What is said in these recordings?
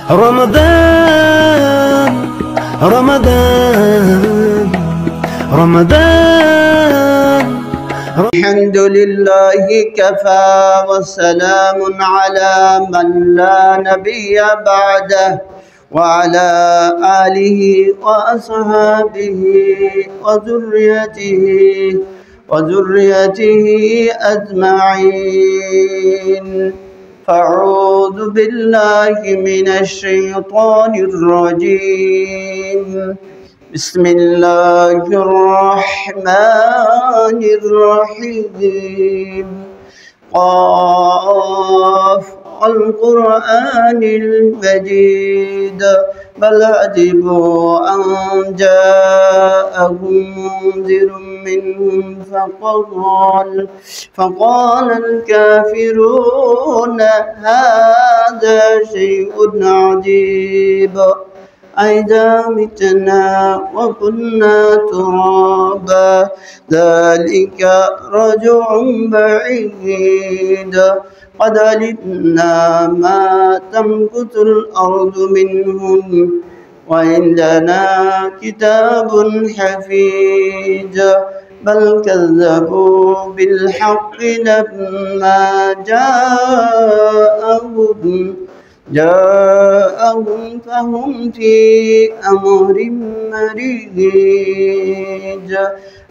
رمضان رمضان رمضان الحمد لله كفى والسلام على من لا نبي بعده وعلى آله وأصحابه وذريته أجمعين. أعوذ بالله من الشيطان الرجيم. بسم الله الرحمن الرحيم. قاف القرآن المجيد بل عجبوا أن جاءهم منذر منهم فقال الكافرون هذا شيء عجيب أئذا متنا وكنا ترابا ذلك رجع بعيد قد علمنا ما تنبت الأرض منهم وعندنا كتاب حفيظ بل كذبوا بالحق لما جاءهم فهم في أمر مريج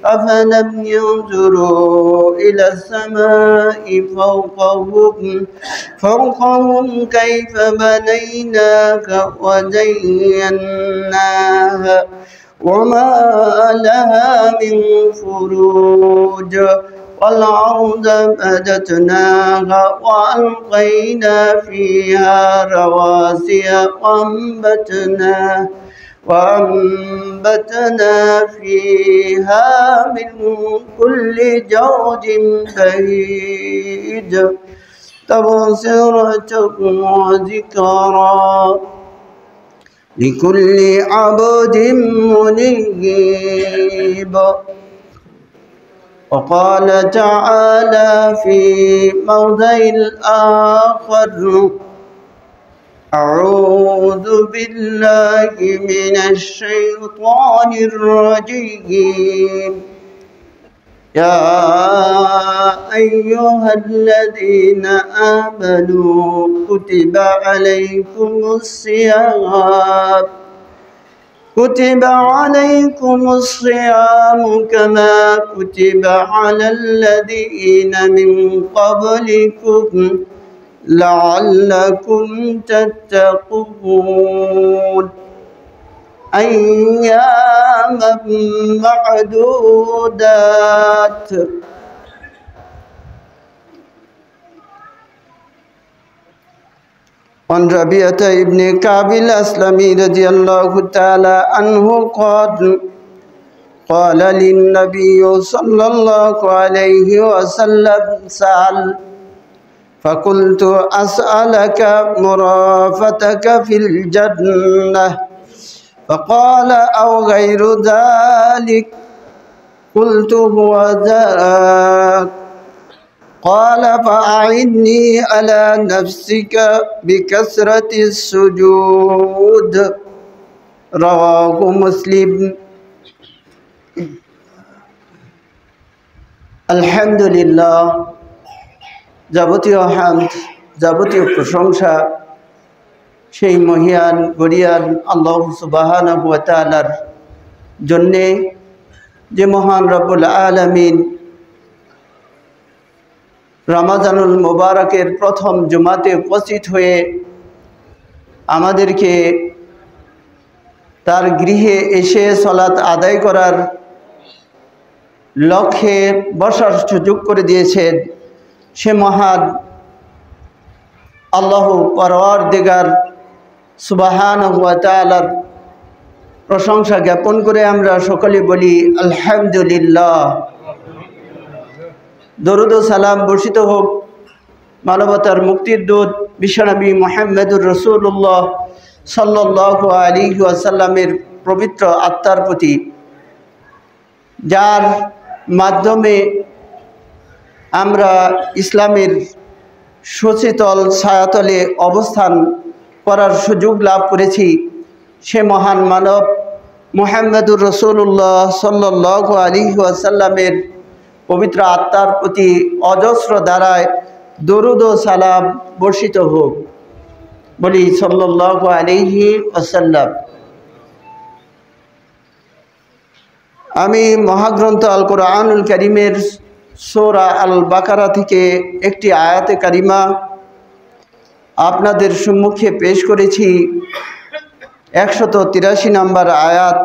أفلم ينظروا إلى السماء فوقهم كيف بنيناها وزيناها وما لها من فروج والأرض مددناها وألقينا فيها رواسي وأنبتنا فيها من كل زوج بهيج تبصرة وذكرى لكل عبد منيب. وقال تعالى في موضع آخر أعوذ بالله من الشيطان الرجيم. يا أيها الذين آمنوا كتب عليكم الصيام كما كتب على الذين من قبلكم لعلكم تتقون أياما معدودات. عن ربيعة ابن كعب الأسلمي رضي الله تعالى عنه قال للنبي صلى الله عليه وسلم سأل فقلت أسألك مرافقتك في الجنة فقال أو غير ذلك قلت هو ذاك قال فأعني على نفسك بكثرة السجود رواه مسلم. আলহামদুলিল্লাহ, যাবতীয় হামদ, যাবতীয় প্রশংসা সেই মহিয়ান গরিয়ান আল্লাহ সুবহানাহু ওয়া তাআলার জন্যে, যে মহান রব্বুল আলামিন রমাজানুল মুবারকের প্রথম জুমাতে উপস্থিত হয়ে আমাদেরকে তার গৃহে এসে সালাত আদায় করার লক্ষ্যে বসার সুযোগ করে দিয়েছেন। সে মহান আল্লাহ পরওয়ারদিগার সুবহানাহু ওয়া তাআলার প্রশংসা জ্ঞাপন করে আমরা সকলে বলি আলহামদুলিল্লাহ। দরুদ ও সালাম বর্ষিত হোক মানবতার মুক্তির দূত বিশ্বনবী মুহাম্মদুর রাসূলুল্লাহ সাল্লাল্লাহু আলাইহি ওয়াসাল্লামের পবিত্র আত্মার প্রতি, যার মাধ্যমে আমরা ইসলামের সচেতন ছায়াতলে অবস্থান করার সুযোগ লাভ করেছি। সে মহান মানব মুহাম্মদুর রাসূলুল্লাহ সাল্লাল্লাহু আলাইহি ওয়াসাল্লামের পবিত্র আত্মার প্রতি অজস্র ধারায় দরুদ ও সালাম বর্ষিত হোক। বলি সাল্লাল্লাহু আলাইহি ওয়াসাল্লাম। আমি মহাগ্রন্থ আল কোরআনুল কারীমের সূরা আল বাকারা থেকে একটি আয়াতে কারিমা আপনাদের সম্মুখে পেশ করেছি। 183 নম্বর আয়াত।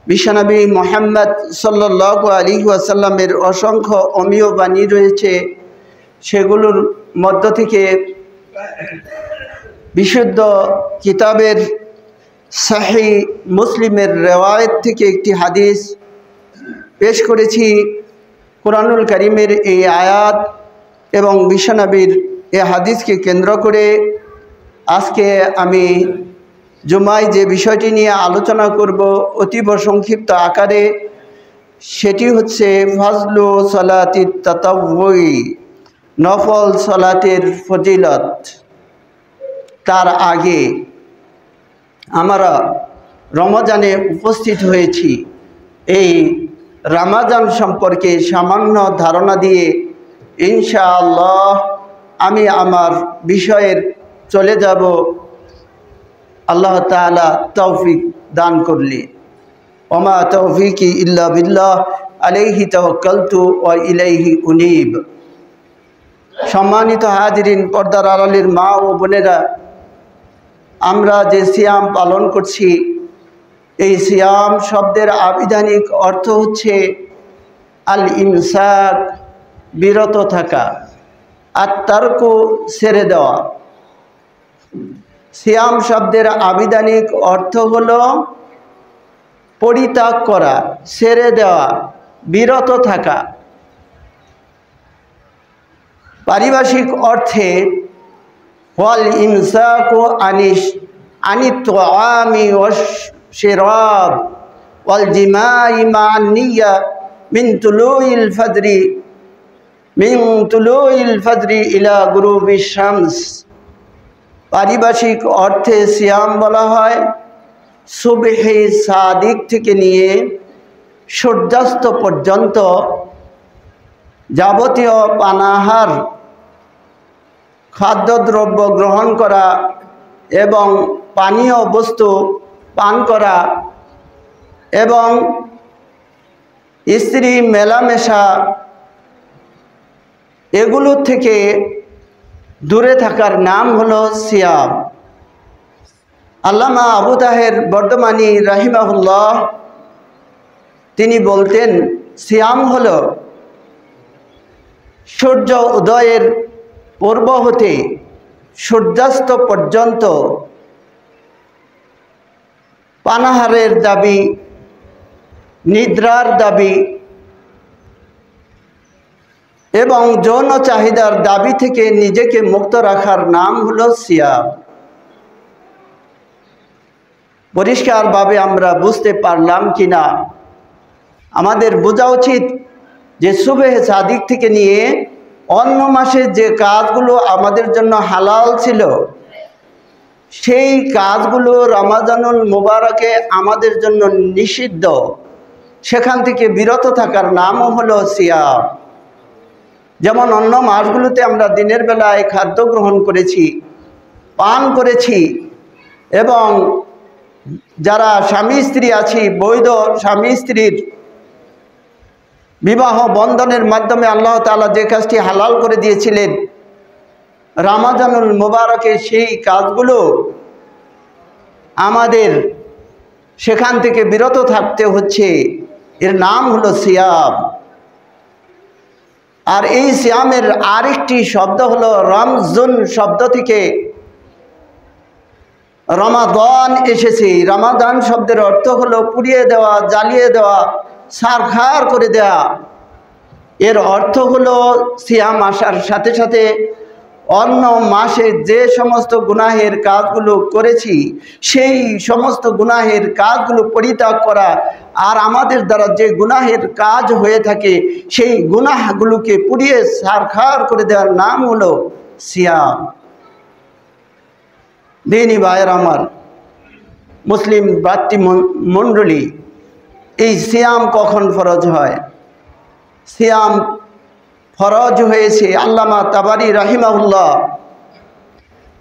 বিশ্বনবী মুহাম্মদ সাল্লাল্লাহু আলাইহি ওয়াসাল্লামের অসংখ্য অমীয় বাণী রয়েছে, সেগুলোর মধ্য থেকে বিশুদ্ধ কিতাবের সহিহ মুসলিমের রিওয়ায়াত থেকে একটি হাদিস পেশ করেছি। কোরআনুল কারীমের এই আয়াত এবং বিশ্বনবীর এই হাদিসকে কেন্দ্র করে আজকে আমি জুমায় যে বিষয়টি নিয়ে আলোচনা করব অতীব সংক্ষিপ্ত আকারে, সেটি হচ্ছে ফাজলু সালাতিত তাতাওয়ুই, নফল সালাতের ফজিলত। তার আগে আমরা রমজানে উপস্থিত হয়েছি। এই রমজান সম্পর্কে সামান্য ধারণা দিয়ে ইনশাআল্লাহ আমি আমার বিষয়ের চলে যাব, আল্লাহ তাআলা তৌফিক দান করলে। ওমা তৌফিকি ইল্লা বিল্লাহ আলাইহি তাওয়াক্কালতু ওয়া ইলাইহি উনীব। সম্মানিত হাজিরিন, পর্দার আড়ালের মা ও বোনেরা, আমরা যে সিয়াম পালন করছি, এই সিয়াম শব্দের আবিধানিক অর্থ হচ্ছে আল ইমসাক, বিরত থাকা, আর তারকু, ছেড়ে দেওয়া। সিয়াম শব্দের আবিধানিক অর্থ হলো পরিত্যাগ করা, ছেড়ে দেওয়া, বিরত থাকা। পারিভাষিক অর্থে ওয়াল ইমসাকু আনিত তাআমি ওয়াশ শিরাব ওয়াল জিমাই মান নিয়া মিন তুলুইল ফজরি ইলা গুরুবিশ শামস। পারিভাষিক অর্থে সিয়াম বলা হয় সুবহে সাদিক থেকে নিয়ে সূর্যাস্ত পর্যন্ত যাবতীয় পানাহার, খাদ্যদ্রব্য গ্রহণ করা এবং পানীয় বস্তু পান করা এবং স্ত্রী মেলামেশা এগুলো থেকে দূরে থাকার নাম হলো সিয়াম। আল্লামা আবু তাহের বর্ধমানী রাহিমাহুল্লাহ তিনি বলতেন, সিয়াম হলো সূর্য উদয়ের পূর্ব হতে সূর্যাস্ত পর্যন্ত পানাহারের দাবি, নিদ্রার দাবি এবং যৌন চাহিদার দাবি থেকে নিজেকে মুক্ত রাখার নাম হলো সিয়াম। পরিষ্কারভাবে আমরা বুঝতে পারলাম কিনা? আমাদের বোঝা উচিত যে সুবহে সাদিক থেকে নিয়ে অন্য মাসে যে কাজগুলো আমাদের জন্য হালাল ছিল, সেই কাজগুলো রমজানুল মুবারকে আমাদের জন্য নিষিদ্ধ, সেখান থেকে বিরত থাকার নামও হলো সিয়াম। যেমন অন্য মাসগুলোতে আমরা দিনের বেলায় খাদ্য গ্রহণ করেছি, পান করেছি এবং যারা স্বামী স্ত্রী আছি, বৈধ স্বামী স্ত্রীর বিবাহ বন্ধনের মাধ্যমে আল্লাহ তাআলা যে কাজটি হালাল করে দিয়েছিলেন, রমজানুল মুবারকে সেই কাজগুলো আমাদের সেখান থেকে বিরত থাকতে হচ্ছে। এর নাম হলো সিয়াম। আর এই সিয়ামের আরেকটি শব্দ হলো রমজান শব্দ থেকে রমাদান এসেছে। রমাদান শব্দের অর্থ হলো পুড়িয়ে দেওয়া, জ্বালিয়ে দেওয়া, ছারখার করে দেওয়া। এর অর্থ হলো সিয়াম আসার সাথে সাথে অন্য মাসে যে সমস্ত গুনাহের কাজগুলো করেছি, সেই সমস্ত গুনাহের কাজগুলো পরিত্যাগ করা, আর আমাদের দ্বারা যে গুনাহের কাজ হয়ে থাকে সেই গুনাহগুলোকে পুড়িয়ে ছারখার করে দেওয়ার নাম হলো সিয়াম। দিনী ভাইয়ের আমার, মুসলিম ভাতৃমণ্ডলী, এই সিয়াম কখন ফরজ হয়? সিয়াম ফরজ হয়েছে আল্লামা তাবারি রাহিমাহুল্লাহ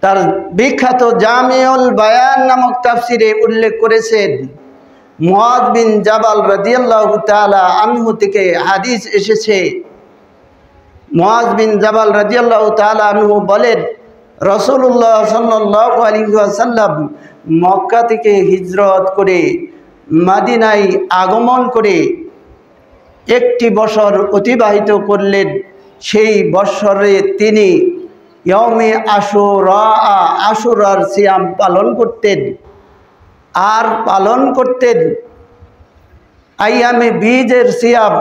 তার বিখ্যাত জামিউল বায়ান নামক তাফসিরে উল্লেখ করেছেন। মুআয বিন জাবাল রাদিয়াল্লাহু তাআলা আনহু থেকে হাদিস এসেছে। মুআয বিন জাবাল রাদিয়াল্লাহু তাআলা আনহু বলেন, রাসূলুল্লাহ সাল্লাল্লাহু আলাইহি ওয়াসাল্লাম মক্কা থেকে হিজরত করে মদিনায় আগমন করে একটি বছর অতিবাহিত করলেন। সেই বছরে তিনি ইয়মে আশুরার সিয়াম পালন করতেন, আর পালন করতেন আইয়ামে বীজের সিয়াম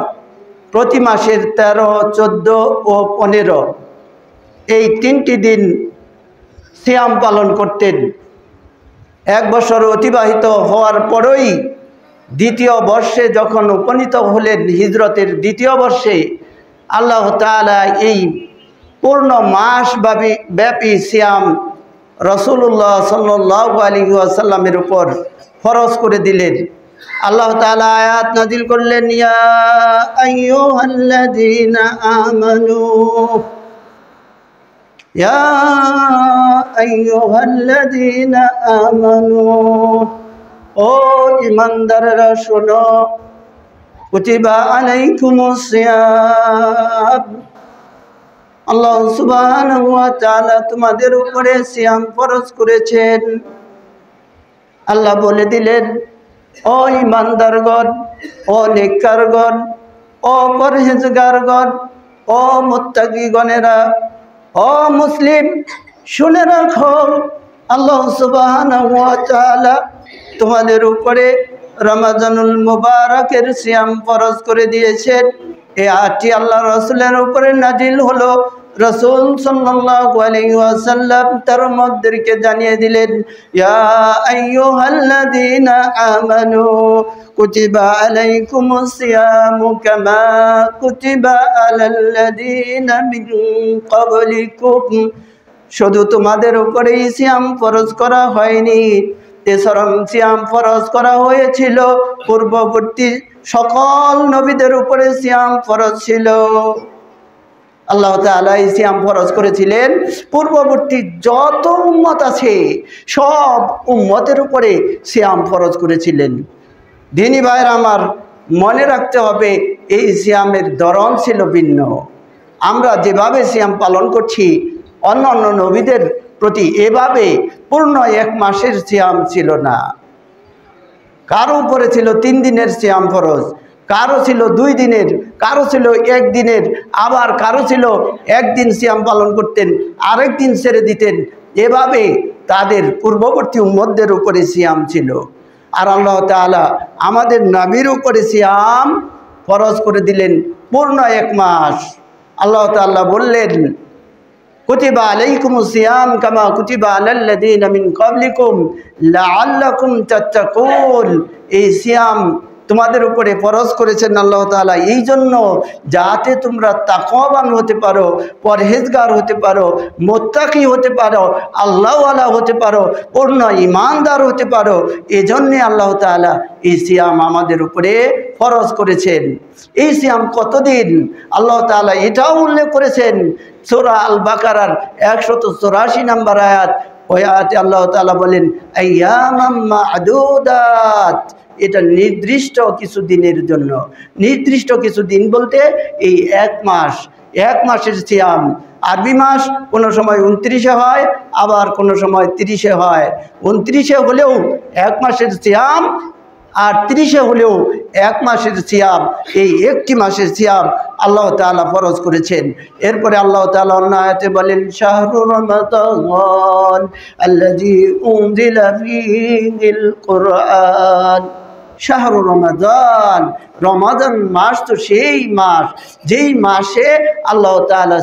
প্রতি মাসের 13, 14 ও 15, এই 3টি দিন সিয়াম পালন করতেন। এক বছর অতিবাহিত হওয়ার পরই দ্বিতীয় বর্ষে যখন উপনীত হলেন, হিজরতের দ্বিতীয় বর্ষে, আল্লাহ তাআলা এই পূর্ণ মাস ব্যাপী সিয়াম রাসূলুল্লাহ সাল্লাল্লাহু আলাইহি ওয়াসাল্লামের উপর ফরজ করে দিলেন। আল্লাহ তাআলা আয়াত নাজিল করলেন, ইয়া আইয়ুহাল্লাযীনা আমানু, ইয়া আইয়ুহাল্লাযীনা আমানু, ও ঈমানদাররা শোনো, কুতিবা আলাইকুমুস সিয়াম, আল্লাহ সুবহানাহু ওয়া তাআলা তোমাদের উপরে সিয়াম ফরজ করেছেন। আল্লাহ বলে দিলেন, ও ঈমানদারগণ, ও নেককারগণ, ও পরহেজগারগণ, ও মুত্তাকিগণেরা, ও মুসলিম, শুনে রাখো, আল্লাহ সুবহানাহু ওয়া তাআলা তোমাদের উপরে রমজানুল মুবারকের সিয়াম ফরজ করে দিয়েছেন। এই আয়াতটি আল্লাহ রাসূলের উপরে নাজিল হলো। রাসূল সাল্লাল্লাহু আলাইহি ওয়াসাল্লাম তার উম্মতদেরকে জানিয়ে দিলেন, ইয়া আইয়ুহাল্লাযীনা আমানু কুতিবা আলাইকুমুস সিয়ামু কামা কুতিবা আলাল্লাযীনা মিন ক্বাবলিকুম, শুধু তোমাদের উপরেই সিয়াম ফরজ করা হয়নি, এছাড়াও সিয়াম ফরজ করা হয়েছিল পূর্ববর্তী সকল নবীদের উপরে সিয়াম ফরজ ছিল। আল্লাহ তাআলা এই সিয়াম ফরজ করেছিলেন পূর্ববর্তী যত উম্মত আছে সব উম্মতের উপরে সিয়াম ফরজ করেছিলেন। দিনী ভাইয়ের আমার, মনে রাখতে হবে এই সিয়ামের ধরন ছিল ভিন্ন। আমরা যেভাবে সিয়াম পালন করছি, অন্য অন্য নবীদের প্রতি এভাবে পূর্ণ 1 মাসের সিয়াম ছিল না। কারো উপরে ছিল 3 দিনের সিয়াম ফরজ, কারো ছিল 2 দিনের, কারো ছিল 1 দিনের, আবার কারো ছিল 1 দিন সিয়াম পালন করতেন, আরেক দিন ছেড়ে দিতেন। এভাবে তাদের পূর্ববর্তী উম্মতদের উপরে সিয়াম ছিল। আর আল্লাহ তাআলা আমাদের নবীর উপরে সিয়াম ফরজ করে দিলেন পূর্ণ 1 মাস। আল্লাহ তাআলা বললেন, কুতিবা আলাইকুমুস সিয়াম কামা কুতিবা আলাল্লাযীনা মিন ক্বাবলিকুম লাআল্লাকুম তাত্তাকুন, এই সিয়াম তোমাদের উপরে ফরজ করেছেন আল্লাহ তাআলা এই জন্য যাতে তোমরা তাকওয়াবান হতে পারো, পরহেজগার হতে পারো, মুত্তাকি হতে পারো, আল্লাহওয়ালা হতে পারো, পূর্ণ ঈমানদার হতে পারো। এজন্যে আল্লাহ তাআলা এই সিয়াম আমাদের উপরে ফরজ করেছেন। এই সিয়াম কতদিন? আল্লাহ তাআলা এটাও উল্লেখ করেছেন সূরা আল বাকারার 184 নম্বর আয়াত। ওই আয়াতে আল্লাহ তাআলা বলেন, আইয়ামাম মা'দুদাত, এটা নির্দিষ্ট কিছু দিনের জন্য। নির্দিষ্ট কিছু দিন বলতে এই 1 মাস, 1 মাসের সিয়াম। আরবি মাস কোনো সময় 29-এ হয়, আবার কোনো সময় 30-এ হয়। 29-এ হলেও 1 মাসের সিয়াম, আর 30-এ হলেও 1 মাসের সিয়াম। এই একটি মাসের সিয়াম আল্লাহ তাআলা ফরজ করেছেন। এরপরে আল্লাহ তাআলা অন্য আয়াতে বলেন, শাহরু রমাদান আল্লাযী উনজিলা ফীহিল কুরআন, শাহরু রমাদান, রমাদান মাস তো সেই মাস যেই মাসে আল্লাহ তাআলা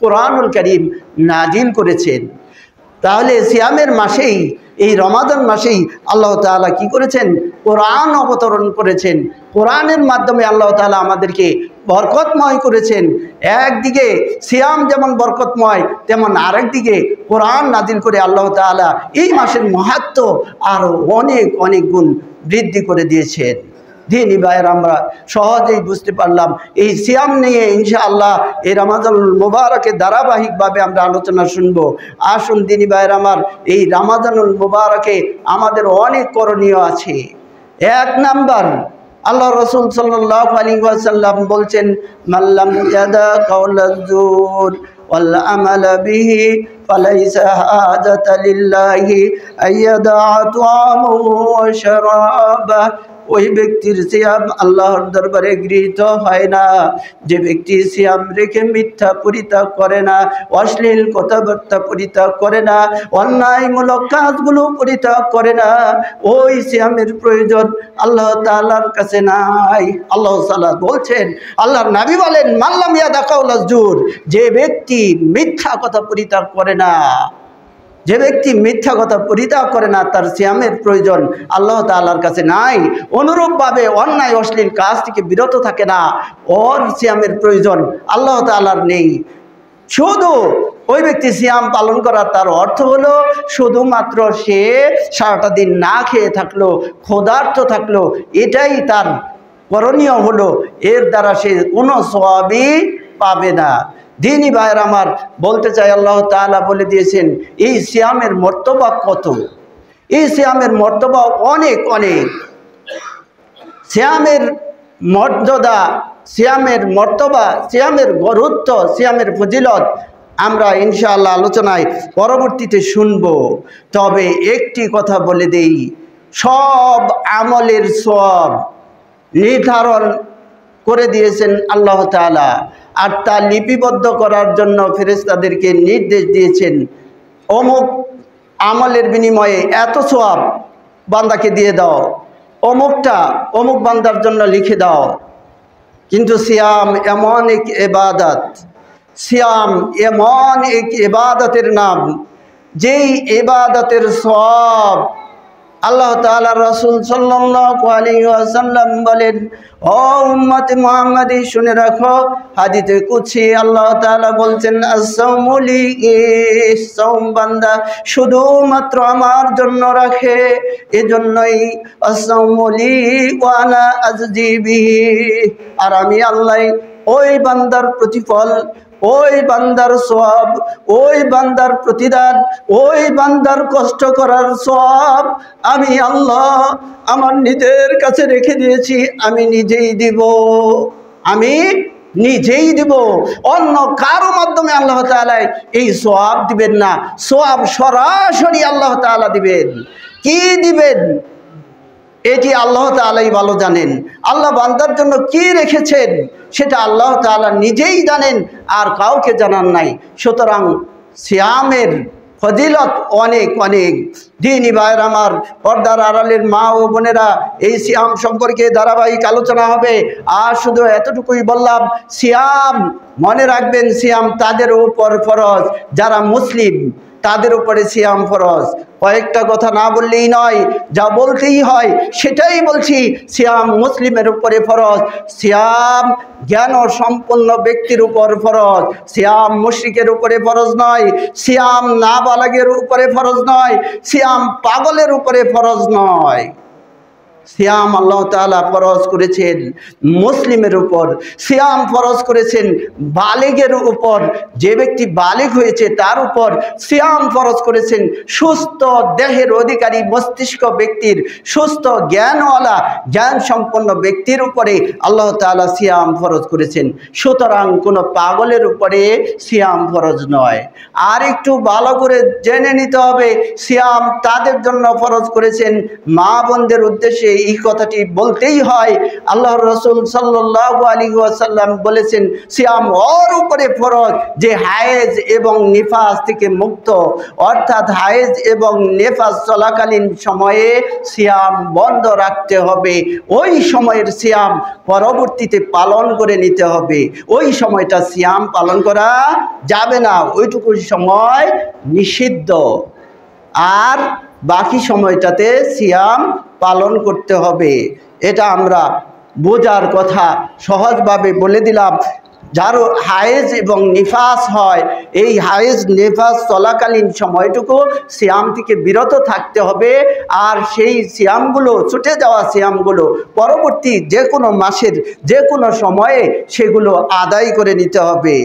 কোরআনুল কারীম নাজিল করেছেন। তাহলে সিয়ামের মাসেই এই রমাদান মাসেই আল্লাহ তাআলা কি করেছেন? কোরআন অবতরণ করেছেন। কোরআনের মাধ্যমে আল্লাহ তাআলা আমাদেরকে বরকতময় করেছেন। একদিকে সিয়াম যেমন বরকতময়, তেমন আরেকদিকে কোরআন নাজিল করে আল্লাহ তাআলা এই মাসের মাহাত্ম্য আরও অনেক অনেক গুণ বৃদ্ধি করে দিয়েছেন। দিনী ভাইয়ের, আমরা সহজেই বুঝতে পারলাম এই সিয়াম নিয়ে ইনশাআল্লাহ এই রমাদানুল মুবারকের ধারাবাহিকভাবে আমরা আলোচনা শুনব। আসুন দিনী ভাইয়ের আমার, এই রমাদানুল মুবারকে আমাদের অনেক করণীয় আছে। এক নাম্বার, আল্লাহ রাসূল সাল্লাল্লাহু আলাইহি ওয়াসাল্লাম বলছেন, মাল্লাম ইয়াদা কাওলাজ জুর ওয়াল আমালা বিহি ফালাইসা হাজাতা লিল্লাহি আইয়াদা তুআমুহু ওয়া শারাবাহু। ওই ব্যক্তির সিয়াম আল্লাহর দরবারে গৃহীত হয় না যে ব্যক্তি সিয়াম রেখে মিথ্যা পরিত্যাগ করে না, অশ্লীল কথাবার্তা পরিত্যাগ করে না, অন্যায়মূলক কাজগুলো পরিত্যাগ করে না। ওই সিয়ামের প্রয়োজন আল্লাহ তাআলার কাছে নাই। আল্লাহ তাআলা বলছেন, আল্লাহর নবী বলেন, মাল্লাম ইয়াদা কাওলাজ জুর, যে ব্যক্তি মিথ্যা কথা পরিত্যাগ করে না, যে ব্যক্তি মিথ্যা কথা পরিত্যাগ করে না, তার সিয়ামের প্রয়োজন আল্লাহ তাআলার কাছে নাই। অনুরূপভাবে অন্যায় অশ্লীল কাজ থেকে বিরত থাকে না, ওর সিয়ামের প্রয়োজন আল্লাহ তাআলার নেই। শুধু ওই ব্যক্তি সিয়াম পালন করার তার অর্থ হলো শুধুমাত্র সে সারাটা দিন না খেয়ে থাকলো, ক্ষুধার্ত থাকলো, এটাই তার করণীয় হলো। এর দ্বারা সে কোনো সওয়াবই পাবে না। দিনী ভাইয়ের আমার, বলতে চাই আল্লাহ তাআলা বলে দিয়েছেন এই সিয়ামের মর্তবা কত। এই সিয়ামের মর্তবা অনেক অনেক। সিয়ামের মর্যাদা, সিয়ামের মর্তবা, সিয়ামের গুরুত্ব, সিয়ামের ফজিলত আমরা ইনশাআল্লাহ আলোচনায় পরবর্তীতে শুনব। তবে একটি কথা বলে দেই, সব আমলের সওয়াব নির্ধারণ করে দিয়েছেন আল্লাহ তাআলা, আর তা লিপিবদ্ধ করার জন্য ফেরেশতাদেরকে নির্দেশ দিয়েছেন, অমুক আমলের বিনিময়ে এত সওয়াব বান্দাকে দিয়ে দাও, অমুকটা অমুক বান্দার জন্য লিখে দাও। কিন্তু সিয়াম এমন এক ইবাদত, সিয়াম এমন এক ইবাদতের নাম, যেই ইবাদতের সওয়াব আল্লাহ তাআলা রাসূল সাল্লাল্লাহু আলাইহি ওয়াসাল্লাম বলেন, ও উম্মতে মুহাম্মাদি শুনে রাখো, হাদিসে কুদসি আল্লাহ তাআলা বলছেন, as-সাওমু লি, সাওম বান্দা শুধুমাত্র আমার জন্য রাখে, এজন্যই as-সাওমু লি ওয়া আনা আজজি বিহি, আর আমি আল্লাহ ওই বান্দার প্রতিফল, ওই বান্দার সওয়াব, ওই বান্দার প্রতিদান, ওই বান্দার কষ্ট করার সওয়াব আমি আল্লাহ আমার নিজের কাছে রেখে দিয়েছি, আমি নিজেই দিব, আমি নিজেই দিব। অন্য কারো মাধ্যমে আল্লাহ তাআলা এই সওয়াব দিবেন না, সওয়াব সরাসরি আল্লাহ তাআলা দিবেন। কি দিবেন এটি আল্লাহ তাআলাই ভালো জানেন। আল্লাহ বান্দার জন্য কি রেখেছেন সেটা আল্লাহ তাআলা নিজেই জানেন, আর কাউকে জানান নাই। সুতরাং সিয়ামের ফজিলত অনেক অনেক। দিনী ভাইয়ের আমার, পর্দার আড়ালের মা ও বোনেরা, এই সিয়াম সম্পর্কে ধারাবাহিক আলোচনা হবে। আর শুধু এতটুকুই বললাম, সিয়াম মনে রাখবেন, সিয়াম তাদের উপর ফরজ যারা মুসলিম, তাদের উপরে সিয়াম ফরজ। কয়েকটা কথা না বললেই নয়, যা বলতেই হয় সেটাই বলছি। সিয়াম মুসলিমের উপরে ফরজ, সিয়াম জ্ঞান সম্পন্ন ব্যক্তির উপর ফরজ, সিয়াম মুশরিকের উপরে ফরজ নয়, সিয়াম নাবালেগের উপরে ফরজ নয়, সিয়াম পাগলের উপরে ফরজ নয়। সিয়াম আল্লাহ তাআলা ফরজ করেছেন মুসলিমের উপর, সিয়াম ফরজ করেছেন বালিগের উপর, যে ব্যক্তি বালিগ হয়েছে তার উপর সিয়াম ফরজ করেছেন। সুস্থ দেহের অধিকারী মস্তিষ্ক ব্যক্তির, সুস্থ জ্ঞানওয়ালা জ্ঞান সম্পন্ন ব্যক্তির উপরে আল্লাহ তাআলা সিয়াম ফরজ করেছেন। সুতরাং কোনো পাগলের উপরে সিয়াম ফরজ নয়। আর একটু ভালো করে জেনে নিতে হবে, সিয়াম তাদের জন্য ফরজ করেছেন, মা বোনদের উদ্দেশ্যে এই কথাটি বলতেই হয়। আল্লাহর রাসূল সাল্লাল্লাহু আলাইহি ওয়াসাল্লাম বলেছেন, সিয়াম ওর উপরে ফরজ যে হায়েজ এবং নিফাস থেকে মুক্ত, অর্থাৎ হায়েজ এবং নিফাস চলাকালীন সময়ে সিয়াম বন্ধ রাখতে হবে। ওই সময়ের সিয়াম পরবর্তীতে পালন করে নিতে হবে। ওই সময়টা সিয়াম পালন করা যাবে না, ওইটুকু সময় নিষিদ্ধ। আর বাকি সময়টাতে সিয়াম পালন করতে হবে। এটা আমরা বোঝার কথা সহজভাবে বলে দিলাম। যার হায়েজ এবং নিফাস হয়, এই হায়েজ নিফাস চলাকালীন সময়টুকু সিয়াম থেকে বিরত থাকতে হবে। আর সেই সিয়ামগুলো, ছুটে যাওয়া সিয়ামগুলো পরবর্তী যে কোনো মাসের যে কোনো সময়ে সেগুলো আদায় করে নিতে হবে।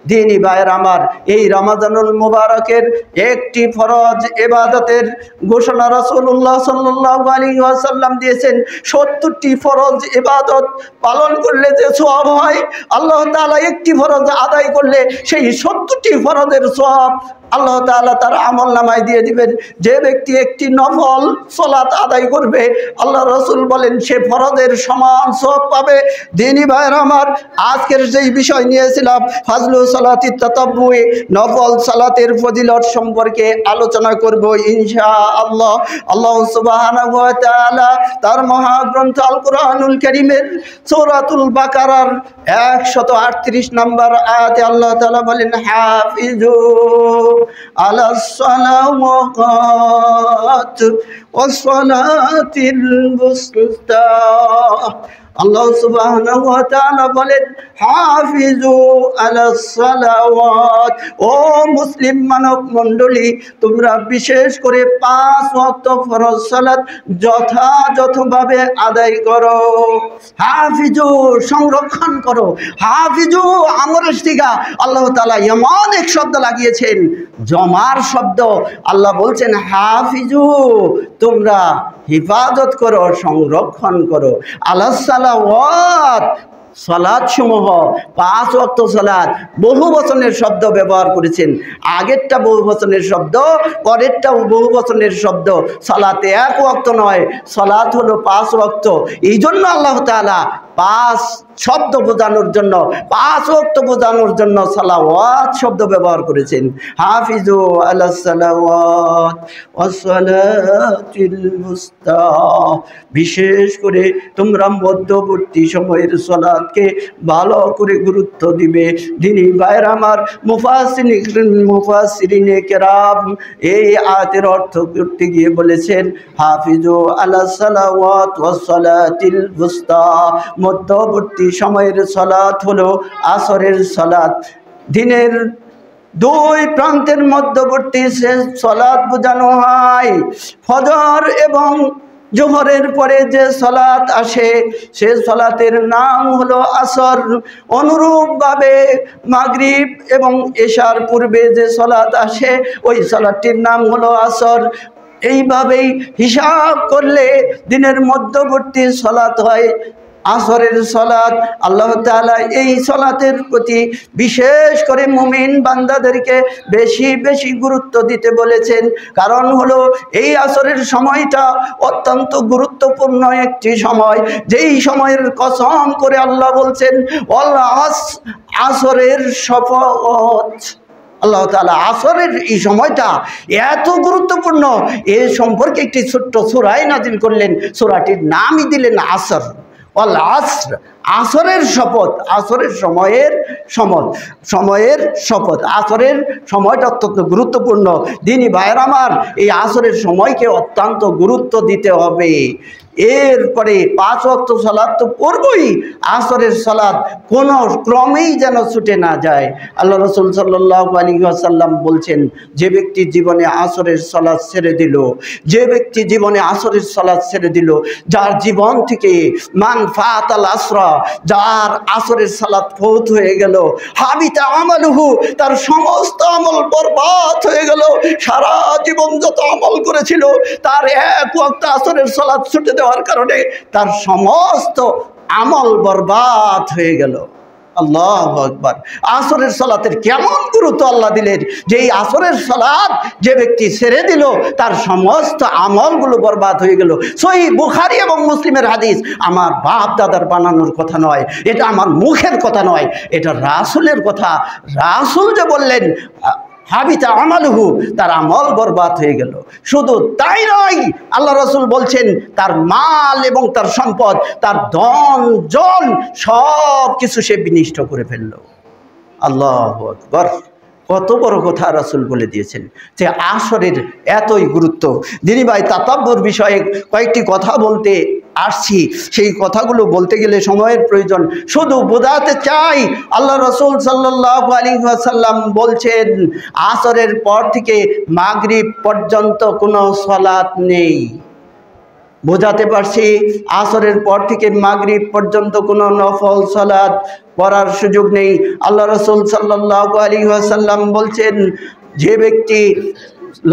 দিনী ভাইয়ের আমার, এই রমাদানুল মুবারকের একটি ফরজ ইবাদতের ঘোষণা রাসূলুল্লাহ সাল্লাল্লাহু আলাইহি ওয়াসাল্লাম দিয়েছেন। 70টি ফরজ ইবাদত পালন করলে যে সওয়াব হয়, আল্লাহ তাআলা একটি ফরজ আদায় করলে সেই 70টি ফরজের সওয়াব আল্লাহ তাআলা তার আমলনামায় দিয়ে দিবেন। যে ব্যক্তি একটি নফল সালাত আদায় করবে, আল্লাহ রাসূল বলেন সে ফরজের সমান সওয়াব পাবে। দিনী ভাইয়ের আমার, আজকের যেই বিষয় নিয়েছিলাম ফাজলু সালাতি তাতাব্বুই, নফল সালাতের ফজিলত সম্পর্কে আলোচনা করব ইনশাআল্লাহ। আল্লাহ সুবহানাহু ওয়া তাআলা তার মহাগ্রন্থ আল কোরআনুল কারীমের সূরাতুল বাকারার 138 নম্বর আয়াতে আল্লাহ তাআলা বলেন, হাফিজু আলাস সালাওয়াত ওয়াস সালাতিল বুসতা। আল্লাহ সুবহানাহু ওয়া তাআলা বলেন, হাফিজু আলাস সালাওয়াত, ও মুসলিম মানব মণ্ডলী, তোমরা বিশেষ করে 5 ওয়াক্ত ফরজ সালাত যথাযথভাবে আদায় করো। হাফিজু, সংরক্ষণ করো। হাফিজু আমরের সিগা, আল্লাহ তাআলা এমন এক শব্দ লাগিয়েছেন, জমার শব্দ। আল্লাহ বলছেন হাফিজু, তোমরা হিফাজত করো, সংরক্ষণ করো। আলাস সালাওয়াত, সালাত সমূহ, 5 ওয়াক্ত সালাত, বহু বচনের শব্দ ব্যবহার করেছেন। আগেরটা বহু বচনের শব্দ, পরেরটাও বহু বচনের শব্দ। সালাতে 1 ওয়াক্ত নয়, সালাত হলো 5 ওয়াক্ত। এই জন্য আল্লাহ তাআলা 5 শব্দ বোঝানোর জন্য, 5 ওয়াক্ত বোঝানোর জন্য সালাওয়াত শব্দ ব্যবহার করেছেন। হাফিজু আলাস সালাওয়াত ওয়াস সালাতিল বুসতা, বিশেষ করে তোমরা মধ্যবর্তী সময়ের সালাতকে ভালো করে গুরুত্ব দিবে। দিনী ভাইয়ের আমার, মুফাসসিরিনে কেরাম এই আয়াতের অর্থ করতে গিয়ে বলেছেন, হাফিজু আলাস সালাওয়াত ওয়াস সালাতিল বুসতা, মধ্যবর্তী সময়ের সালাত হলো আসরের সালাত। দিনের 2 প্রান্তের মধ্যবর্তী সে সালাত বোঝানো হয়। ফজর এবং জোহরের পরে যে সালাত আসে সে সালাতের নাম হলো আসর। অনুরূপভাবে মাগরিব এবং এশার পূর্বে যে সালাত আসে ওই সালাতটির নাম হলো আসর। এইভাবেই হিসাব করলে দিনের মধ্যবর্তী সালাত হয় আসরের সালাত। আল্লাহ তাআলা এই সালাতের প্রতি বিশেষ করে মুমিন বান্দাদেরকে বেশি বেশি গুরুত্ব দিতে বলেছেন। কারণ হলো এই আসরের সময়টা অত্যন্ত গুরুত্বপূর্ণ একটি সময়, যেই সময়ের কসম করে আল্লাহ বলছেন, আসরের শপথ। আল্লাহ তাআলা আসরের এই সময়টা এত গুরুত্বপূর্ণ, এ সম্পর্কে একটি ছোট্ট সূরা নাযিল করলেন। সূরাটির নামই দিলেন আসর। ওয়াল আসর, আসরের শপথ, আসরের সময়ের শপথ। আসরের সময়টা অত্যন্ত গুরুত্বপূর্ণ। দিনী ভাইয়ের আমার, এই আসরের সময়কে অত্যন্ত গুরুত্ব দিতে হবে। এরপরে 5 ওয়াক্ত সালাত তো পড়বই, আসরের সালাত কোনো ক্রমেই যেন ছুটে না যায়। আল্লাহ রাসূল সাল্লাল্লাহু আলাইহি ওয়াসাল্লাম বলছেন, যে ব্যক্তি জীবনে আসরের সালাত ছেড়ে দিল, যে ব্যক্তি জীবনে আসরের সালাত ছেড়ে দিল, যার জীবন থেকে মান ফাতাল আসরা, যার আসরের সালাত ফৌত হয়ে গেল, হাবিতা আমালুহু, তার সমস্ত আমল বরবাদ হয়ে গেল। সারা জীবন যত আমল করেছিল তার 1 ওয়াক্ত আসরের সালাত ছুটে দেওয়ার কারণে তার সমস্ত আমল বরবাদ হয়ে গেল। আল্লাহু আকবার। আসরের সালাতের কেমন গুরুত্ব আল্লাহ দিলেন, যে এই আসরের সালাত যে ব্যক্তি ছেড়ে দিল তার সমস্ত আমলগুলো বরবাদ হয়ে গেল। সহিহ বুখারী এবং মুসলিমের হাদিস, আমার বাপ দাদার বানানোর কথা নয়, এটা আমার মুখের কথা নয়, এটা রাসূলের কথা। রাসূল যে বললেন হাবিতা আমালুহু, তার আমল বরবাদ হয়ে গেল। শুধু তাই নয়, আল্লাহ রাসূল বলছেন তার মাল এবং তার সম্পদ, তার ধন জন সব কিছু সে বিনষ্ট করে ফেলল। আল্লাহু আকবার। কত বড় কথা রাসূল বলে দিয়েছেন যে আসরের এতই গুরুত্ব। দিনী ভাই, তাতাব্বুর বিষয়ে কয়েকটি কথা বলতে আসছি, সেই কথাগুলো বলতে গেলে সময়ের প্রয়োজন। শুধু বোঝাতে চাই, আল্লাহ রাসূল সাল্লাল্লাহু আলাইহি ওয়াসাল্লাম বলছেন আসরের পর থেকে মাগরিব পর্যন্ত কোনো সালাত নেই। বোঝাতে পারছি, আসরের পর থেকে মাগরিব পর্যন্ত কোনো নফল সালাত পড়ার সুযোগ নেই। আল্লাহ রাসূল সাল্লাল্লাহু আলাইহি ওয়াসাল্লাম বলছেন যে ব্যক্তি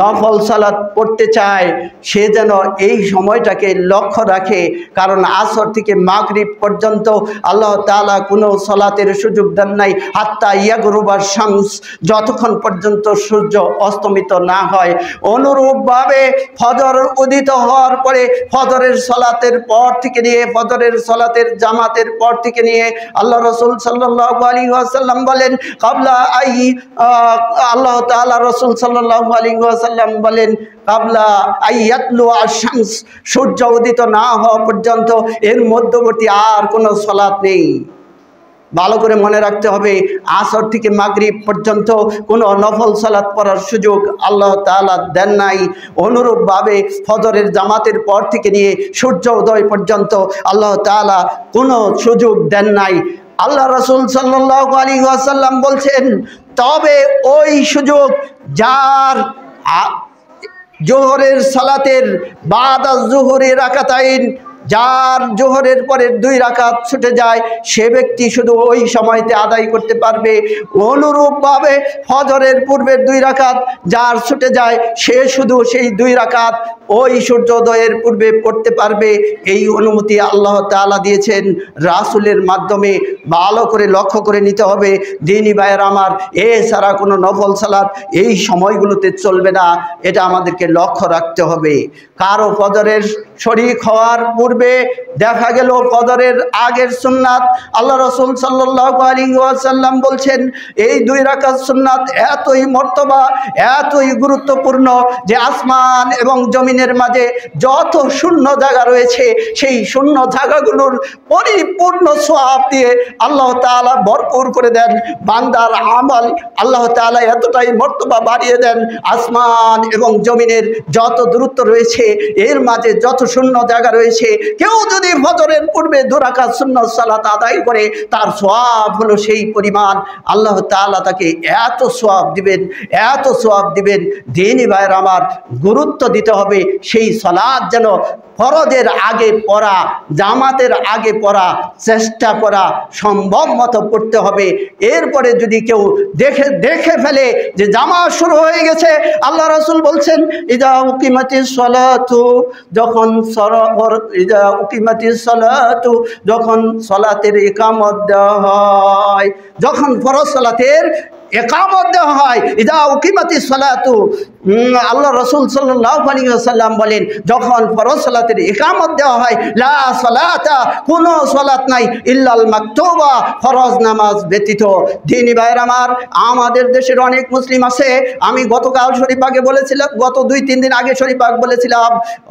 নফল সালাত পড়তে চায় সে যেন এই সময়টাকে লক্ষ্য রাখে, কারণ আসর থেকে মাগরিব পর্যন্ত আল্লাহ তাআলা কোনো সালাতের সুযোগ দেন নাই হাত্তা ইয়াগরুবার শামস, যতক্ষণ পর্যন্ত সূর্য অস্তমিত না হয়। অনুরূপভাবে ফজর উদিত হওয়ার পরে ফজরের সালাতের পর থেকে নিয়ে ফজরের সালাতের জামাতের পর থেকে নিয়ে আল্লাহ রাসূল সাল্লাল্লাহু আলাইহি ওয়াসাল্লাম বলেন কাবলা আল্লাহ তাআলা রাসূল সাল্লাল্লাহু আলাইহি ওয়াসাল্লাম বলেন কাবলা আইয়াতলু আশ-শামস, সূর্য উদিত না হওয়া পর্যন্ত এর মধ্যবর্তী আর কোনো সালাত নেই। ভালো করে মনে রাখতে হবে, আসর থেকে মাগরিব পর্যন্ত কোনো নফল সালাত পড়ার সুযোগ আল্লাহ তাআলা দেন নাই। অনুরূপভাবে ফজরের জামাতের পর থেকে নিয়ে সূর্য উদয় পর্যন্ত আল্লাহ তাআলা কোনো সুযোগ দেন নাই। আল্লাহ রাসূল সাল্লাল্লাহু আলাইহি ওয়াসাল্লাম বলছেন তবে ওই সুযোগ যার জোহরের সালাতের বাদা জোহরে রাকাতাইন, যার জোহরের পরের 2 রাকাত ছুটে যায় সে ব্যক্তি শুধু ওই সময়তে আদায় করতে পারবে। অনুরূপভাবে ফজরের পূর্বের 2 রাকাত যার ছুটে যায় সে শুধু সেই 2 রাকাত ওই সূর্যোদয়ের পূর্বে পড়তে পারবে। এই অনুমতি আল্লাহ তাআলা দিয়েছেন রাসূলের মাধ্যমে। ভালো করে লক্ষ্য করে নিতে হবে দিনী ভাইয়ের আমার, এছাড়া কোনো নফল সালাত এই সময়গুলোতে চলবে না, এটা আমাদেরকে লক্ষ্য রাখতে হবে। কারো ফজরের শরীক হওয়ার পূর্বে দেখা গেল ফজরের আগের সুন্নাত, আল্লাহ রাসূল সাল্লাল্লাহু আলাইহি ওয়াসাল্লাম বলছেন এই 2 রাকাত সুন্নাত এতই মর্তবা, এতই গুরুত্বপূর্ণ যে আসমান এবং জমিনের মাঝে যত শূন্য জায়গা রয়েছে সেই শূন্য জায়গাগুলোর পরিপূর্ণ সওয়াব দিয়ে আল্লাহ তাআলা ভরপুর করে দেন। বান্দার আমল আল্লাহ তাআলা এতটাই মর্তবা বাড়িয়ে দেন, আসমান এবং জমিনের যত দূরত্ব রয়েছে এর মাঝে যত শূন্য জায়গা রয়েছে, কেউ যদি ফজরের পূর্বে 2 রাকাত সুন্নাত সালাত আদায় করে তার সওয়াব হলো সেই পরিমাণ। আল্লাহ তাআলা তাকে এত সওয়াব দিবেন, এত সওয়াব দিবেন। দিনী ভাইয়ের আমার, গুরুত্ব দিতে হবে সেই সালাত যেন ফরজের আগে পড়া, জামাতের আগে পড়া চেষ্টা করা, সম্ভব মতো পড়তে হবে। এরপরে যদি কেউ দেখে ফেলে যে জামাত শুরু হয়ে গেছে, আল্লাহ রাসূল বলছেন ইজা উকিমাতিস সালাতু, যখন সালাতের ইকামত দেওয়া হয়, যখন ফরজ সালাতের ইকামত দেওয়া হয়, ইজা উকিমাতিস সালাতু, আল্লাহ রাসূল সাল্লাল্লাহু আলাইহি ওয়াসাল্লাম বলেন যখন ফরজ সালাতের ইকামত দেওয়া হয় লা সালাতা, কোনো সালাত নাই ইল্লাল মাকতুবা, ফরজ নামাজ ব্যতীত। দিনী ভাইয়ের আমার, আমাদের দেশের অনেক মুসলিম আছে, আমি গতকাল শরীফবাগে বলেছিলাম, গত 2-3 দিন আগে শরীফবাগ বলেছিলাম,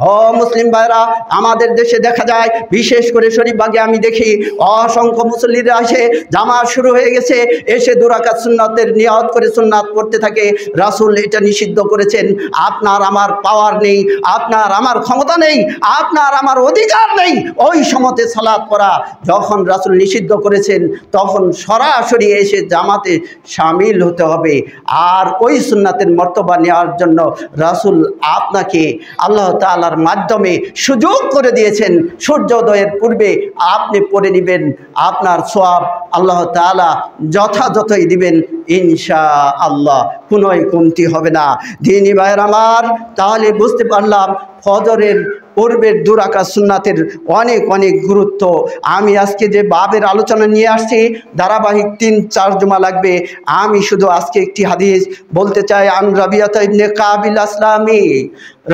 ও মুসলিম ভাইরা আমাদের দেশে দেখা যায়, বিশেষ করে শরীফবাগে আমি দেখি অসংখ্য মুসল্লিরা আসে, জামাত শুরু হয়ে গেছে, এসে 2 রাকাত সুন্নাতের নিয়ত করে সুন্নাত পড়তে থাকে। রাসূল এটা নিষিদ্ধ করেছেন। আপনার আমার পাওয়ার নেই, আপনার আমার ক্ষমতা নেই, আপনার আমার অধিকার নেই ওই সময়তে সালাত পড়া। যখন রাসূল নিষিদ্ধ করেছেন তখন সরাসরি এসে জামাতে শামিল হতে হবে। আর ওই সুন্নাতের মর্তবা নেওয়ার জন্য রাসূল আপনাকে আল্লাহ তাআলার মাধ্যমে সুযোগ করে দিয়েছেন। সূর্যোদয়ের পূর্বে আপনি পড়ে নেবেন, আপনার সওয়াব আল্লাহ তাআলা যথাযথই দিবেন ইনশাআল্লাহ, কোনো কমতি হবে না। দিনী ভাইয়ের আমার, তাহলে বুঝতে পারলাম ফজরের পূর্বের 2 রাকাত সুন্নাতের অনেক অনেক গুরুত্ব। আমি আজকে যে বাবের আলোচনা নিয়ে আসছি ধারাবাহিক 3-4 জুমা লাগবে। আমি শুধু আজকে একটি হাদিস বলতে চাই। আন রাবিয়া ইবনে কাব আল আসলামি,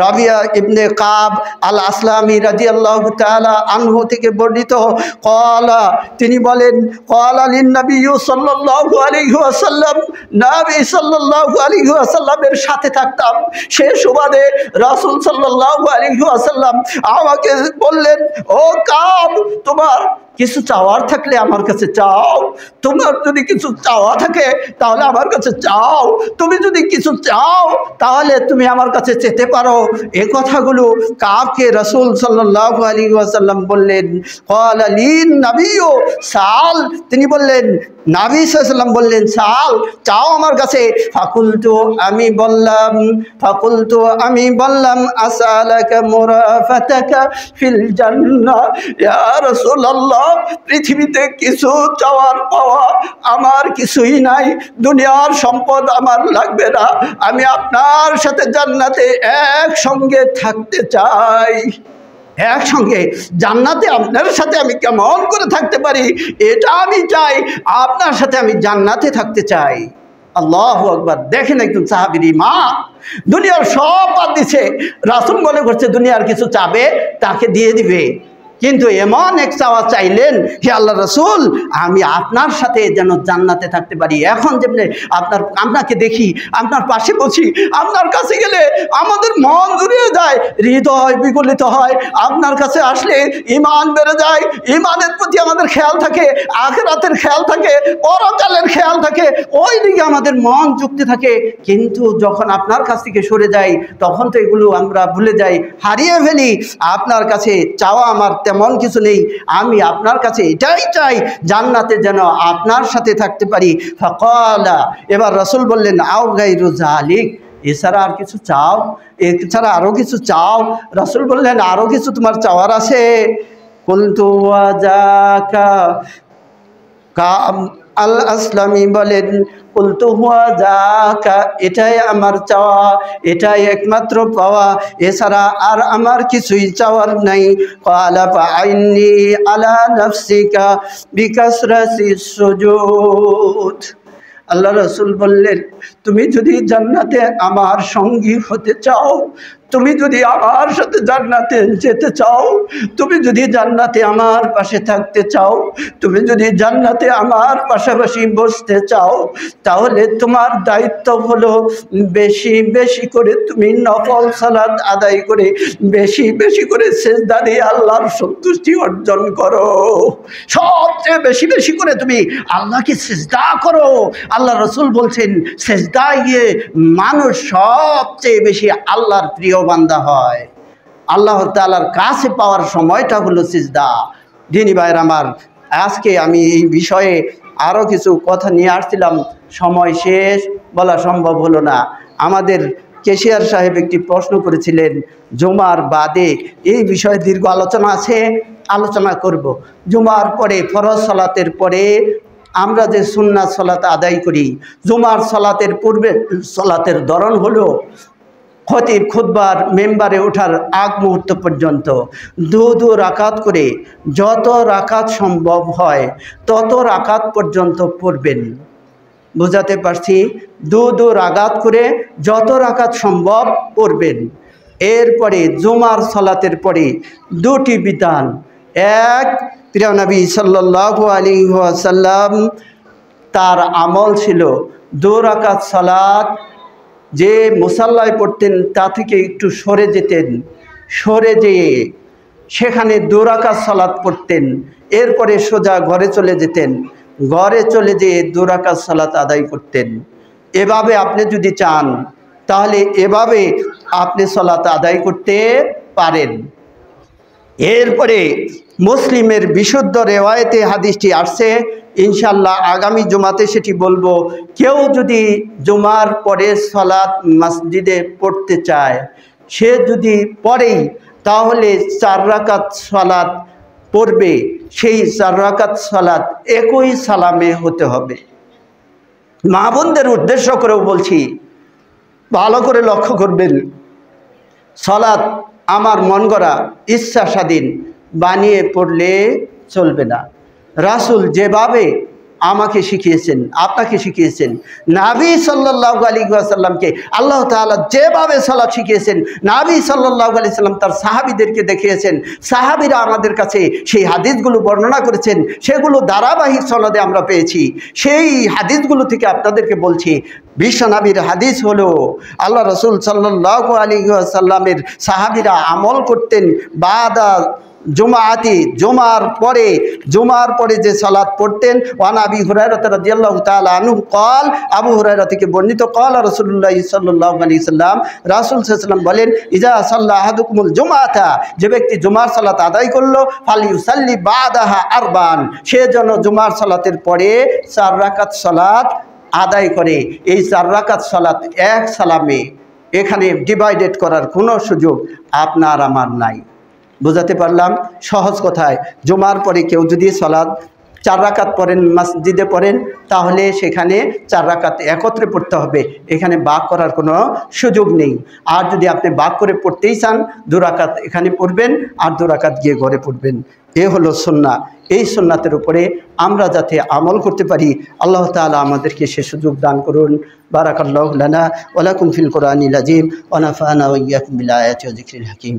রাবিয়া ইবনে কাব আল আসলামি রাদিয়াল্লাহু তাআলা আনহু থেকে বর্ণিত, ক্বালা, তিনি বলেন ক্বালা লিন নবী সাল্লাল্লাহু আলাইহি ওয়াসাল্লাম, নবী সাল্লাল্লাহু আলাইহি ওয়াসাল্লামের সাথে থাকতাম, সে সুবাদে রাসূল সাল্লাল্লাহু আলাইহি ওয়াসাল্লাম আমাকে বললেন, ও কাব, কিছু চাওয়ার থাকলে আমার কাছে চাও, তোমার যদি কিছু চাওয়া থাকে তাহলে আমার কাছে চাও, তুমি যদি কিছু চাও তাহলে তুমি আমার কাছে চেতে পারো। এ কথাগুলো কাবকে রাসূল সাল্লাল্লাহু আলাইহি ওয়াসাল্লাম বললেন। ক্বালা লিন নাবিয়্যু সাল, তিনি বললেন, নবী সাল্লাল্লাহু আলাইহি ওয়াসাল্লাম বললেন, সাল, চাও আমার কাছে। ফাকুলতু, আমি বললাম আসআলাকা মুরাফাতাকা ফিল জান্নাহ। ইয়া রাসূলুল্লাহ, পৃথিবীতে কিছু চাওয়ার পাওয়া আমার কিছুই নাই, দুনিয়ার সম্পদ আমার লাগবে না, আমি আপনার সাথে জান্নাতে একসঙ্গে থাকতে চাই। একসঙ্গে জান্নাতে আপনার সাথে আমি কেমন করে থাকতে পারি, এটা আমি চাই, আপনার সাথে আমি জান্নাতে থাকতে চাই। আল্লাহু আকবার। দেখেন একজন সাহাবীর ঈমান, দুনিয়ার সব বাদ দিছে, রাসূল মনে করছে দুনিয়ার কিছু চাবে তাকে দিয়ে দিবে, কিন্তু এমন এক চাওয়া চাইলেন, হে আল্লাহ রাসূল, আমি আপনার সাথে যেন জান্নাতে থাকতে পারি। এখন যেমনি আপনাকে দেখি, আপনার পাশে বসি, আপনার কাছে গেলে আমাদের মন জুড়িয়ে যায়, হৃদয় বিগলিত হয়। আপনার কাছে আসলে ঈমান বেড়ে যায়, ঈমানের প্রতি আমাদের খেয়াল থাকে, আখিরাতের খেয়াল থাকে, পরকালের খেয়াল থাকে, ওই দিকে আমাদের মন যুক্তি থাকে। কিন্তু যখন আপনার কাছ থেকে সরে যাই তখন তো এগুলো আমরা ভুলে যাই, হারিয়ে ফেলি। আপনার কাছে চাওয়া আমার তেমন কিছু নেই, আমি আপনার কাছে এটাই চাই, জান্নাতে যেন আপনার সাথে থাকতে পারি। ফাকালা, এবার রাসূল বললেন, আও গায়রু যালিক, এছাড়া আর কিছু চাও, এছাড়া আরো কিছু চাও? রাসূল বললেন, আরো কিছু তোমার চাওয়ার আছে? কুলতু ওয়া যাকা, কাব আল আসলামী বলেন, কুলতু হুয়া যাকা, এটাই আমার চাওয়া, এটাই একমাত্র পাওয়া, এছাড়া আর আমার কিছুই চাওয়ার নাই। ক্বালা ফাআইন্নি আলা নাফসিকা বিকাসরাতিস সুজুদ। আল্লাহ রাসূল বললেন, তুমি যদি জান্নাতে আমার সঙ্গী হতে চাও, তুমি যদি আমার সাথে জান্নাতে যেতে চাও, তুমি যদি জান্নাতে আমার পাশে থাকতে চাও, তুমি যদি জান্নাতে আমার পাশাপাশি বসতে চাও, তাহলে তোমার দায়িত্ব হলো বেশি বেশি করে তুমি নফল সালাত আদায় করে, বেশি বেশি করে সিজদা দিয়ে আল্লাহর সন্তুষ্টি অর্জন করো। সবচেয়ে বেশি বেশি করে তুমি আল্লাহকে সিজদা করো। আল্লাহ রাসূল বলছেন, সিজদায় গিয়ে মানুষ সবচেয়ে বেশি আল্লাহর প্রিয় বান্দা হয়। আল্লাহ তাআলার কাছে পাওয়ার সময়টা হলো সিজদা। দিনী ভাইয়ের আমার, আজকে আমি এই বিষয়ে আরও কিছু কথা নিয়ে আসছিলাম, সময় শেষ, বলা সম্ভব হলো না। আমাদের কেশিয়ার সাহেব একটি প্রশ্ন করেছিলেন, জুমার বাদে এই বিষয়ে দীর্ঘ আলোচনা আছে, আলোচনা করব। জুমার পরে, ফরজ সালাতের পরে আমরা যে সুন্নাত সালাত আদায় করি, জুমার সালাতের পূর্বে সালাতের ধরন হলো খতিব খুতবার মেম্বারে ওঠার আগ মুহূর্ত পর্যন্ত দু রাকাত করে, যত রাকাত সম্ভব হয় তত রাকাত পর্যন্ত পড়বেন। বুঝাতে পারছি? দু রাকাত করে যত রাকাত সম্ভব পড়বেন। এরপরে জুমার সালাতের পরে দুটি বিধান। এক, প্রিয় নবী সাল্লাল্লাহু আলাইহি ওয়াসাল্লাম তার আমল ছিল 2 রাকাত সালাত যে মুসাল্লায় পড়তেন তা থেকে একটু সরে যেতেন, সরে যেয়ে সেখানে 2 রাকাত সালাত পড়তেন, এরপরে সোজা ঘরে চলে যেতেন, ঘরে চলে যেয়ে 2 রাকাত সালাত আদায় করতেন। এভাবে আপনি যদি চান তাহলে এভাবে আপনি সালাত আদায় করতে পারেন। এরপরে মুসলিমের বিশুদ্ধ রেওয়ায়েতে হাদিসটি আসছে, ইনশাল্লাহ আগামী জুমাতে সেটি বলবো। কেউ যদি জুমার পরে সালাত মসজিদে পড়তে চায়, সে যদি পড়েই তাহলে 4 রাকাত সালাত পড়বে, সেই 4 রাকাত সালাত একই সালামে হতে হবে। মা বোনদের উদ্দেশ্য করেও বলছি, ভালো করে লক্ষ্য করবেন, সালাত আমার মন গড়া ইচ্ছা স্বাধীন বানিয়ে পড়লে চলবে না। রাসূল যেভাবে আমাকে শিখিয়েছেন, আপনাকে শিখিয়েছেন, নবী সাল্লাল্লাহু আলাইহি ওয়াসাল্লামকে আল্লাহ তাআলা যেভাবে সালাত শিখিয়েছেন, নবী সাল্লাল্লাহু আলাইহি সাল্লাম তার সাহাবীদেরকে দেখিয়েছেন, সাহাবীরা আমাদের কাছে সেই হাদিসগুলো বর্ণনা করেছেন, সেগুলো ধারাবাহিক সনদে আমরা পেয়েছি। সেই হাদিসগুলো থেকে আপনাদেরকে বলছি। বিশ্বনবীর হাদিস হলো, আল্লাহ রাসূল সাল্লাল্লাহু আলাইহি ওয়াসাল্লামের সাহাবীরা আমল করতেন বাদা জুমাআতি জুমার পরে যে সালাত পড়তেন। ওয়ান আবি হুরায়রা রাদিয়াল্লাহু তাআলা আনহু قال আবু হুরায়রা থেকে বর্ণিত قال রাসূলুল্লাহ সাল্লাল্লাহু আলাইহি সাল্লাম রাসূল সাল্লাল্লাহু আলাইহি সাল্লাম বলেন ইজা সাল্লা আহাদুকুমুল জুমাআতা যে ব্যক্তি জুমার সালাত আদায় করলো ফালিউসাল্লি বাদাহা আরবান সে যেন জুমার সালাতের পরে 4 রাকাত সালাত আদায় করে। এই 4 রাকাত সালাত এক সালামে এখানে ডিভাইডেড করার কোনো সুযোগ আপনার আমার নাই। বুঝাতে পারলাম? সহজ কথায় জুমার পরে কেউ যদি সালাত 4 রাকাত পড়েন, মসজিদে পড়েন, তাহলে সেখানে 4 রাকাত একত্রে পড়তে হবে, এখানে ভাগ করার কোনো সুযোগ নেই। আর যদি আপনি ভাগ করে পড়তেই চান 2 রাকাত এখানে পড়বেন আর 2 রাকাত গিয়ে ঘরে পড়বেন। এ হলো সুন্নাহ। এই সুন্নাতের উপরে আমরা যাতে আমল করতে পারি আল্লাহ তাআলা আমাদেরকে সে সুযোগ দান করুন। বারাকাল্লাহু লানা ওয়া লাকুম ফিল কুরআনিল আযীম ওয়া নাফা'না ওয়া ইয়্যাকুম বিল আয়াতি ওয়া যিকরিল হাকীম।